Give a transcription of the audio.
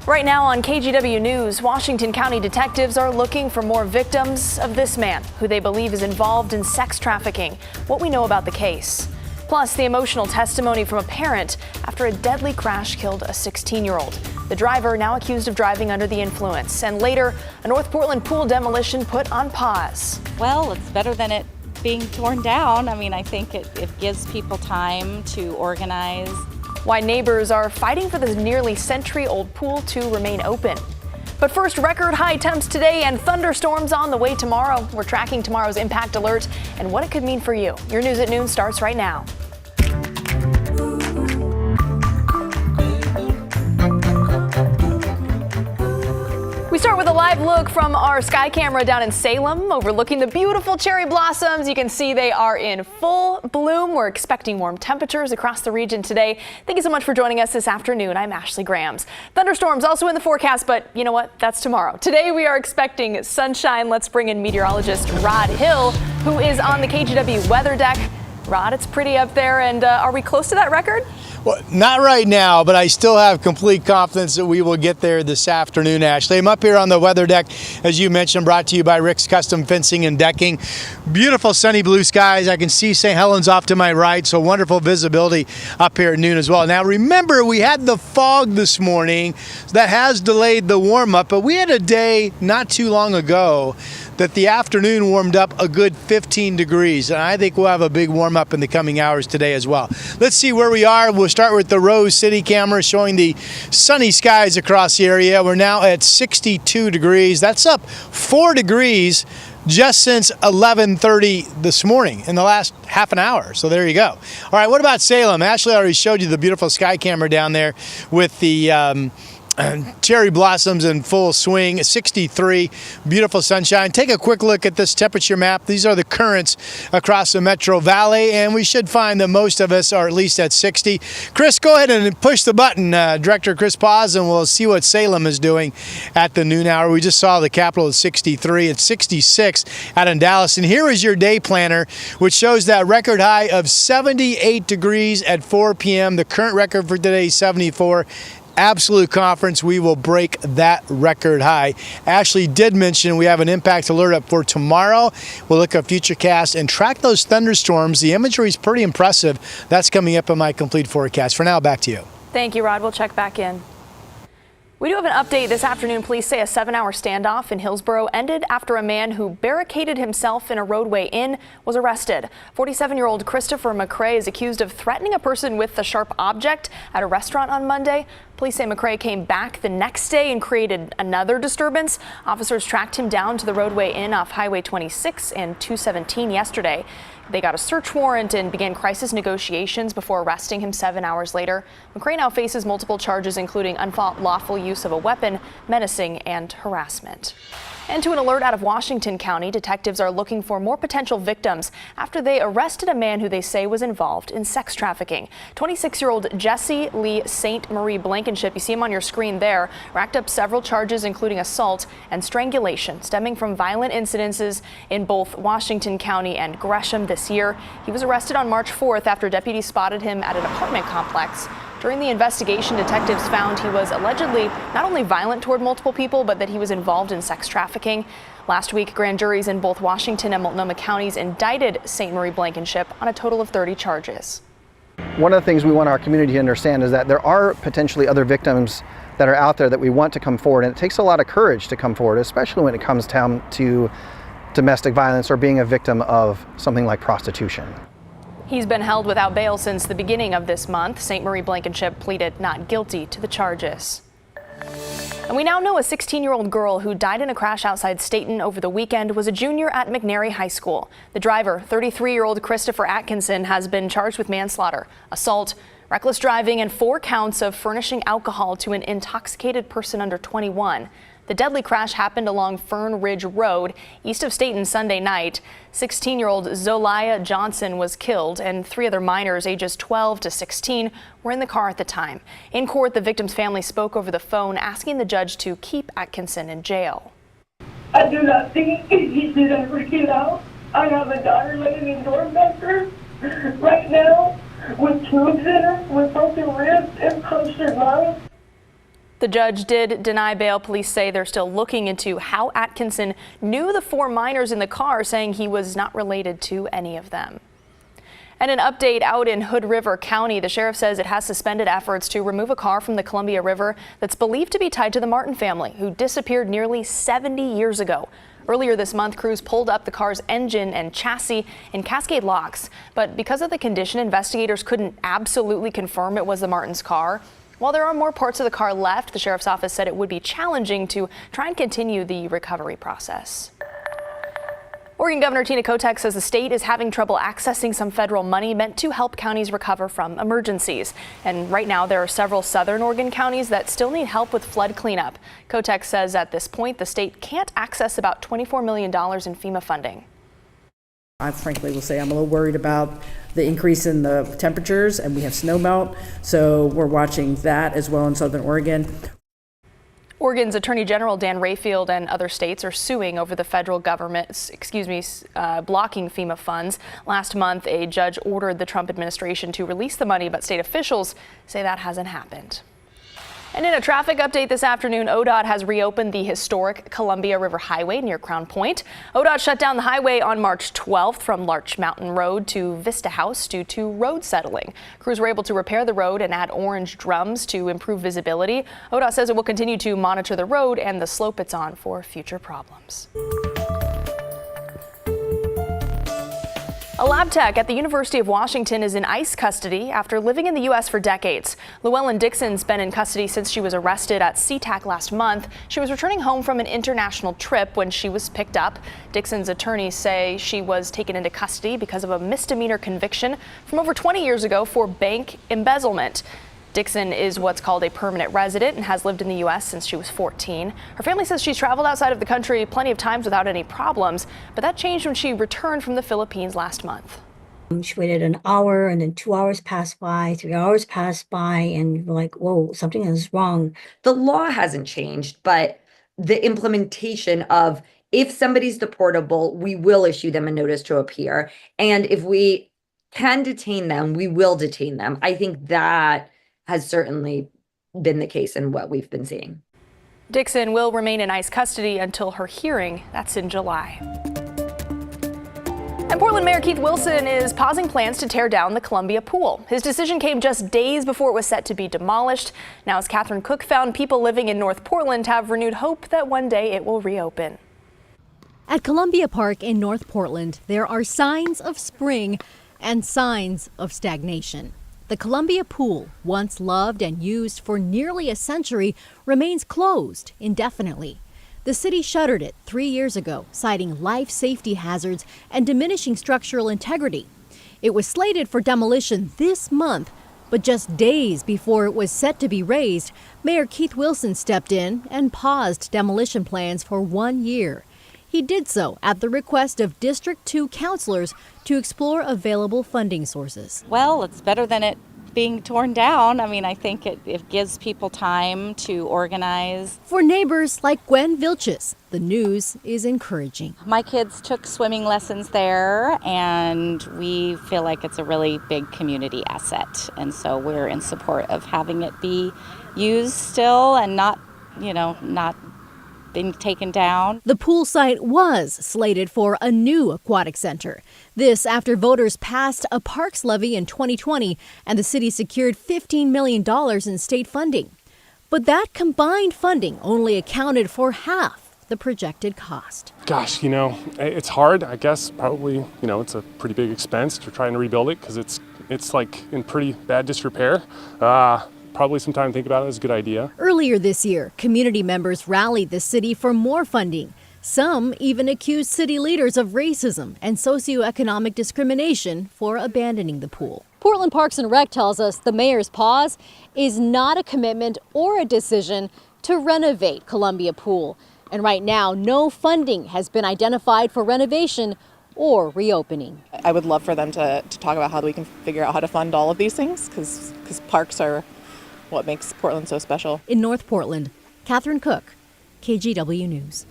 Right now on KGW News, Washington County detectives are looking for more victims of this man, who they believe is involved in sex trafficking. What we know about the case. Plus, the emotional testimony from a parent after a deadly crash killed a 16-year-old. The driver now accused of driving under the influence. And later, a North Portland pool demolition put on pause. Well, it's better than it being torn down. I mean, I think it gives people time to organize. Why neighbors are fighting for this nearly century-old pool to remain open. But first, record high temps today and thunderstorms on the way tomorrow. We're tracking tomorrow's impact alert and what it could mean for you. Your News at Noon starts right now. We start with a live look from our sky camera down in Salem, overlooking the beautiful cherry blossoms. You can see they are in full bloom. We're expecting warm temperatures across the region today. Thank you so much for joining us this afternoon. I'm Ashley Grams. Thunderstorms also in the forecast, but you know what? That's tomorrow. Today we are expecting sunshine. Let's bring in meteorologist Rod Hill, who is on the KGW weather deck. Rod, it's pretty up there, and are we close to that record? Well, not right now, but I still have complete confidence that we will get there this afternoon, Ashley. I'm up here on the weather deck, as you mentioned, brought to you by Rick's Custom Fencing and Decking. Beautiful sunny blue skies. I can see St. Helens off to my right, so wonderful visibility up here at noon as well. Now, remember, we had the fog this morning. So that has delayed the warm-up, but we had a day not too long ago that the afternoon warmed up a good 15 degrees, and I think we'll have a big warm-up in the coming hours today as well. Let's see where we are. We'll start with the Rose City camera showing the sunny skies across the area. We're now at 62 degrees. That's up 4 degrees just since 11:30 this morning in the last half an hour. So there you go. All right, what about Salem? Ashley already showed you the beautiful sky camera down there with the cherry blossoms in full swing. 63, beautiful sunshine. Take a quick look at this temperature map. These are the currents across the Metro Valley, and we should find that most of us are at least at 60. Chris, go ahead and push the button, Director Chris Paz, and we'll see what Salem is doing at the noon hour. We just saw the capital at 63. It's 66 out in Dallas. And here is your day planner, which shows that record high of 78 degrees at 4 p.m. The current record for today is 74. Absolute conference, we will break that record high. Ashley did mention we have an impact alert up for tomorrow. We'll look at Futurecast and track those thunderstorms. The imagery is pretty impressive. That's coming up in my complete forecast. For now, back to you. Thank you, Rod. We'll check back in. We do have an update this afternoon. Police say a 7-hour standoff in Hillsboro ended after a man who barricaded himself in a roadway inn was arrested. 47-year-old Christopher McCrae is accused of threatening a person with a sharp object at a restaurant on Monday. Police say McCrae came back the next day and created another disturbance. Officers tracked him down to the roadway inn off Highway 26 and 217 yesterday. They got a search warrant and began crisis negotiations before arresting him 7 hours later. McCrae now faces multiple charges, including unlawful use of a weapon, menacing, and harassment. And to an alert out of Washington County, detectives are looking for more potential victims after they arrested a man who they say was involved in sex trafficking. 26-year-old Jesse Lee St. Marie Blankenship, you see him on your screen there, racked up several charges including assault and strangulation stemming from violent incidences in both Washington County and Gresham this year. He was arrested on March 4th after deputies spotted him at an apartment complex. During the investigation, detectives found he was allegedly not only violent toward multiple people, but that he was involved in sex trafficking. Last week, grand juries in both Washington and Multnomah counties indicted St. Marie Blankenship on a total of 30 charges. One of the things we want our community to understand is that there are potentially other victims that are out there that we want to come forward, and it takes a lot of courage to come forward, especially when it comes down to domestic violence or being a victim of something like prostitution. He's been held without bail since the beginning of this month. St. Marie Blankenship pleaded not guilty to the charges. And we now know a 16-year-old girl who died in a crash outside Staten over the weekend was a junior at McNary High School. The driver, 33-year-old Christopher Atkinson, has been charged with manslaughter, assault, reckless driving, and 4 counts of furnishing alcohol to an intoxicated person under 21. The deadly crash happened along Fern Ridge Road, east of Staten, Sunday night. 16-year-old Zoliah Johnson was killed, and 3 other minors ages 12 to 16 were in the car at the time. In court, the victim's family spoke over the phone, asking the judge to keep Atkinson in jail. I do not think he did ever get out. I have a daughter laying in Dornbecker right now with tubes in her, with broken ribs and punctured lungs. The judge did deny bail. Police say they're still looking into how Atkinson knew the 4 minors in the car, saying he was not related to any of them. And an update out in Hood River County. The sheriff says it has suspended efforts to remove a car from the Columbia River that's believed to be tied to the Martin family, who disappeared nearly 70 years ago. Earlier this month, crews pulled up the car's engine and chassis in Cascade Locks. But because of the condition, investigators couldn't absolutely confirm it was the Martin's car. While there are more parts of the car left, the sheriff's office said it would be challenging to try and continue the recovery process. Oregon Governor Tina Kotek says the state is having trouble accessing some federal money meant to help counties recover from emergencies. And right now there are several southern Oregon counties that still need help with flood cleanup. Kotek says at this point the state can't access about $24 million in FEMA funding. I frankly will say I'm a little worried about the increase in the temperatures, and we have snow melt, so we're watching that as well in southern Oregon. Oregon's Attorney General Dan Rayfield and other states are suing over the federal government's, blocking FEMA funds. Last month, a judge ordered the Trump administration to release the money, but state officials say that hasn't happened. And in a traffic update this afternoon, ODOT has reopened the historic Columbia River Highway near Crown Point. ODOT shut down the highway on March 12th from Larch Mountain Road to Vista House due to road settling. Crews were able to repair the road and add orange drums to improve visibility. ODOT says it will continue to monitor the road and the slope it's on for future problems. A lab tech at the University of Washington is in ICE custody after living in the U.S. for decades. Llewellyn Dixon's been in custody since she was arrested at SeaTac last month. She was returning home from an international trip when she was picked up. Dixon's attorneys say she was taken into custody because of a misdemeanor conviction from over 20 years ago for bank embezzlement. Dixon is what's called a permanent resident and has lived in the U.S. since she was 14. Her family says she's traveled outside of the country plenty of times without any problems, but that changed when she returned from the Philippines last month. She waited an hour, and then 2 hours passed by, 3 hours passed by, and we're like, whoa, something is wrong. The law hasn't changed, but the implementation of if somebody's deportable, we will issue them a notice to appear. And if we can detain them, we will detain them. I think that has certainly been the case in what we've been seeing. Dixon will remain in ICE custody until her hearing. That's in July. And Portland Mayor Keith Wilson is pausing plans to tear down the Columbia pool. His decision came just days before it was set to be demolished. Now, as Catherine Cook found, people living in North Portland have renewed hope that one day it will reopen. At Columbia Park in North Portland, there are signs of spring and signs of stagnation. The Columbia pool, once loved and used for nearly a century, remains closed indefinitely. The city shuttered it 3 years ago, citing life safety hazards and diminishing structural integrity. It was slated for demolition this month, but just days before it was set to be raised, Mayor Keith Wilson stepped in and paused demolition plans for 1 year. He did so at the request of District 2 councilors to explore available funding sources. Well, it's better than it being torn down. I mean, I think it gives people time to organize. For neighbors like Gwen Vilches, the news is encouraging. My kids took swimming lessons there, and we feel like it's a really big community asset. And so we're in support of having it be used still and not been taken down. The pool site was slated for a new aquatic center. This after voters passed a parks levy in 2020 and the city secured $15 million in state funding. But that combined funding only accounted for half the projected cost. Gosh, it's hard. I guess probably, it's a pretty big expense to try and rebuild it because it's like in pretty bad disrepair. Probably some time to think about it is a good idea. Earlier this year, community members rallied the city for more funding. Some even accused city leaders of racism and socioeconomic discrimination for abandoning the pool. Portland Parks and Rec tells us the mayor's pause is not a commitment or a decision to renovate Columbia Pool. And right now, no funding has been identified for renovation or reopening. I would love for them to talk about how we can figure out how to fund all of these things because parks are what makes Portland so special. In North Portland, Catherine Cook, KGW News.